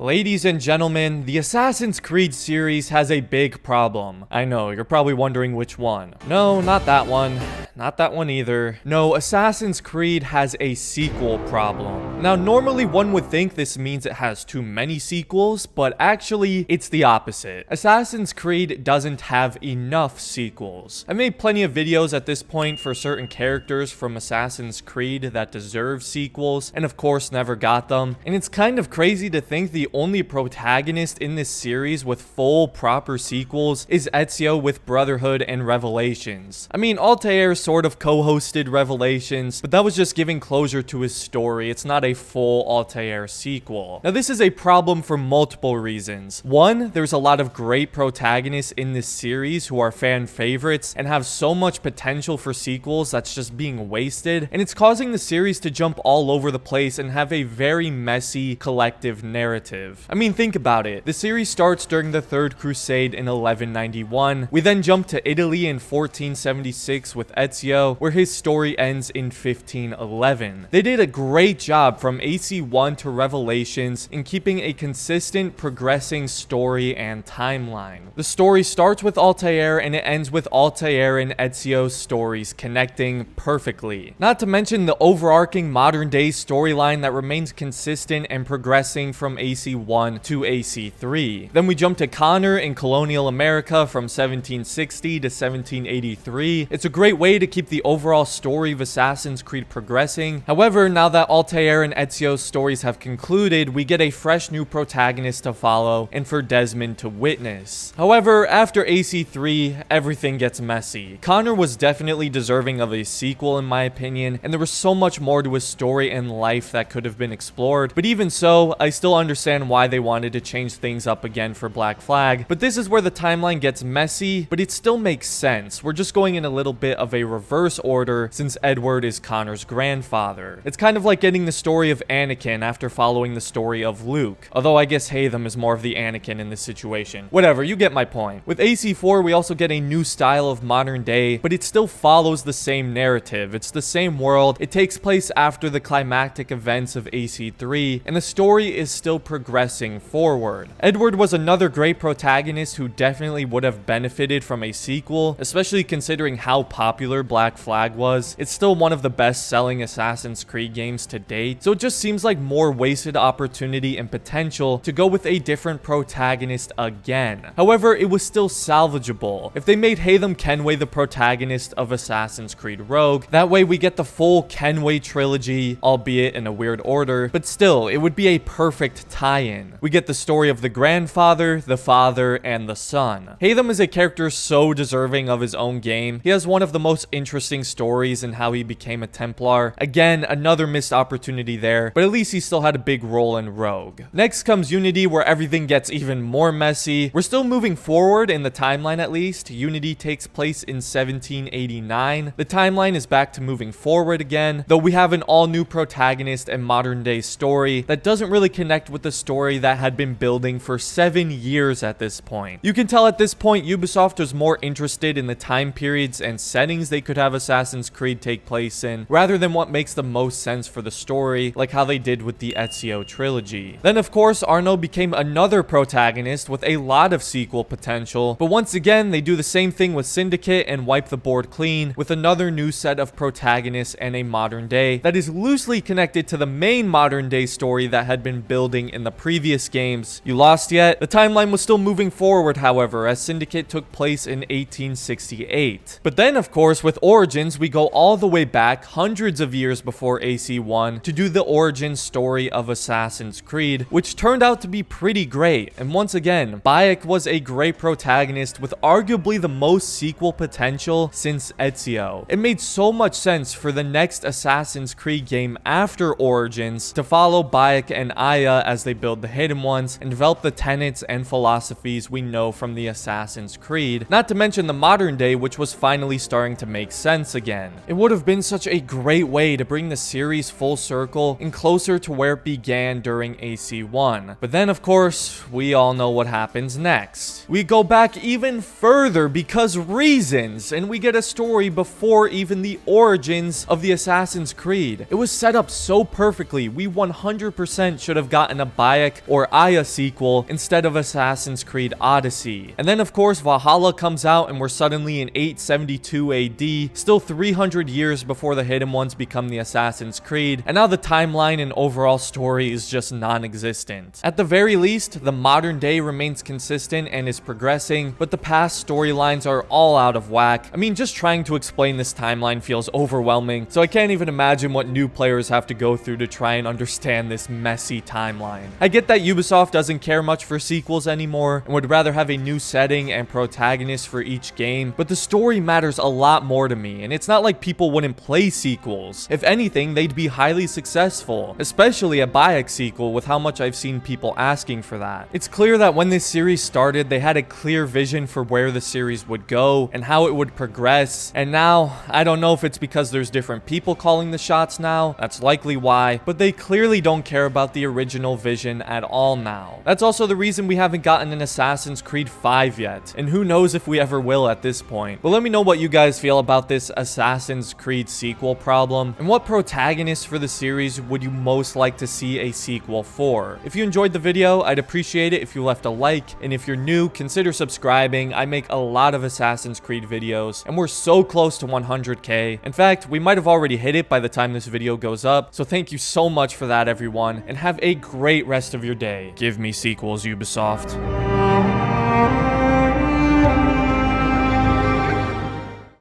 Ladies and gentlemen, the Assassin's Creed series has a big problem. I know, you're probably wondering which one. No, not that one. Not that one either. No, Assassin's Creed has a sequel problem. Now, normally one would think this means it has too many sequels, but actually, it's the opposite. Assassin's Creed doesn't have enough sequels. I made plenty of videos at this point for certain characters from Assassin's Creed that deserve sequels, and of course never got them. And it's kind of crazy to think the only protagonist in this series with full proper sequels is Ezio with Brotherhood and Revelations. I mean, Altair sort of co-hosted Revelations, but that was just giving closure to his story. It's not a full Altair sequel. Now, this is a problem for multiple reasons. One, there's a lot of great protagonists in this series who are fan favorites and have so much potential for sequels that's just being wasted, and it's causing the series to jump all over the place and have a very messy collective narrative. I mean, think about it. The series starts during the Third Crusade in 1191. We then jump to Italy in 1476 with Ezio, where his story ends in 1511. They did a great job from AC1 to Revelations in keeping a consistent, progressing story and timeline. The story starts with Altair and it ends with Altair and Ezio's stories connecting perfectly. Not to mention the overarching modern day storyline that remains consistent and progressing from AC1 to AC3. Then we jump to Connor in colonial America from 1760 to 1783. It's a great way to keep the overall story of Assassin's Creed progressing. However, now that Altair and Ezio's stories have concluded, we get a fresh new protagonist to follow and for Desmond to witness. However, after AC3, everything gets messy. Connor was definitely deserving of a sequel in my opinion, and there was so much more to his story and life that could have been explored, but even so, I still understand why they wanted to change things up again for Black Flag. But this is where the timeline gets messy, but it still makes sense. We're just going in a little bit of a reverse order since Edward is Connor's grandfather. It's kind of like getting the story of Anakin after following the story of Luke. Although I guess Haytham is more of the Anakin in this situation. Whatever, you get my point. With AC4, we also get a new style of modern day, but it still follows the same narrative. It's the same world. It takes place after the climactic events of AC3, and the story is still progressing forward. Edward was another great protagonist who definitely would have benefited from a sequel, especially considering how popular Black Flag was. It's still one of the best-selling Assassin's Creed games to date, so it just seems like more wasted opportunity and potential to go with a different protagonist again. However, it was still salvageable. If they made Haytham Kenway the protagonist of Assassin's Creed Rogue, that way we get the full Kenway trilogy, albeit in a weird order, but still, it would be a perfect tie-in. We get the story of the grandfather, the father, and the son. Haytham is a character so deserving of his own game. He has one of the most interesting stories in how he became a Templar. Again, another missed opportunity there, but at least he still had a big role in Rogue. Next comes Unity, where everything gets even more messy. We're still moving forward in the timeline at least. Unity takes place in 1789. The timeline is back to moving forward again, though we have an all-new protagonist and modern day story that doesn't really connect with the story that had been building for 7 years at this point. You can tell at this point Ubisoft was more interested in the time periods and settings they could have Assassin's Creed take place in, rather than what makes the most sense for the story, like how they did with the Ezio trilogy. Then of course Arno became another protagonist with a lot of sequel potential, but once again they do the same thing with Syndicate and wipe the board clean with another new set of protagonists and a modern day that is loosely connected to the main modern day story that had been building in the previous games. You lost yet? The timeline was still moving forward, however, as Syndicate took place in 1868. But then, of course, with Origins, we go all the way back hundreds of years before AC1 to do the origin story of Assassin's Creed, which turned out to be pretty great. And once again, Bayek was a great protagonist with arguably the most sequel potential since Ezio. It made so much sense for the next Assassin's Creed game after Origins to follow Bayek and Aya as they build the Hidden Ones and develop the tenets and philosophies we know from the Assassin's Creed, not to mention the modern day, which was finally starting to make make sense again. It would have been such a great way to bring the series full circle and closer to where it began during AC1. But then, of course, we all know what happens next. We go back even further because reasons, and we get a story before even the origins of the Assassin's Creed. It was set up so perfectly. We 100% should have gotten a Bayek or Aya sequel instead of Assassin's Creed Odyssey. And then, of course, Valhalla comes out and we're suddenly in 872 AD, still 300 years before the Hidden Ones become the Assassin's Creed, and now the timeline and overall story is just non-existent. At the very least, the modern day remains consistent and is progressing, but the past storylines are all out of whack. I mean, just trying to explain this timeline feels overwhelming, so I can't even imagine what new players have to go through to try and understand this messy timeline. I get that Ubisoft doesn't care much for sequels anymore and would rather have a new setting and protagonist for each game, but the story matters a lot more to me, and it's not like people wouldn't play sequels. If anything, they'd be highly successful, especially a Bayek sequel with how much I've seen people asking for that. It's clear that when this series started, they had a clear vision for where the series would go and how it would progress, and now, I don't know if it's because there's different people calling the shots now, that's likely why, but they clearly don't care about the original vision at all now. That's also the reason we haven't gotten an Assassin's Creed 5 yet, and who knows if we ever will at this point. But let me know what you guys feel about this Assassin's Creed sequel problem, and what protagonist for the series would you most like to see a sequel for? If you enjoyed the video, I'd appreciate it if you left a like, and if you're new, consider subscribing. I make a lot of Assassin's Creed videos, and we're so close to 100k. In fact, we might have already hit it by the time this video goes up, so thank you so much for that, everyone, and have a great rest of your day. Give me sequels, Ubisoft.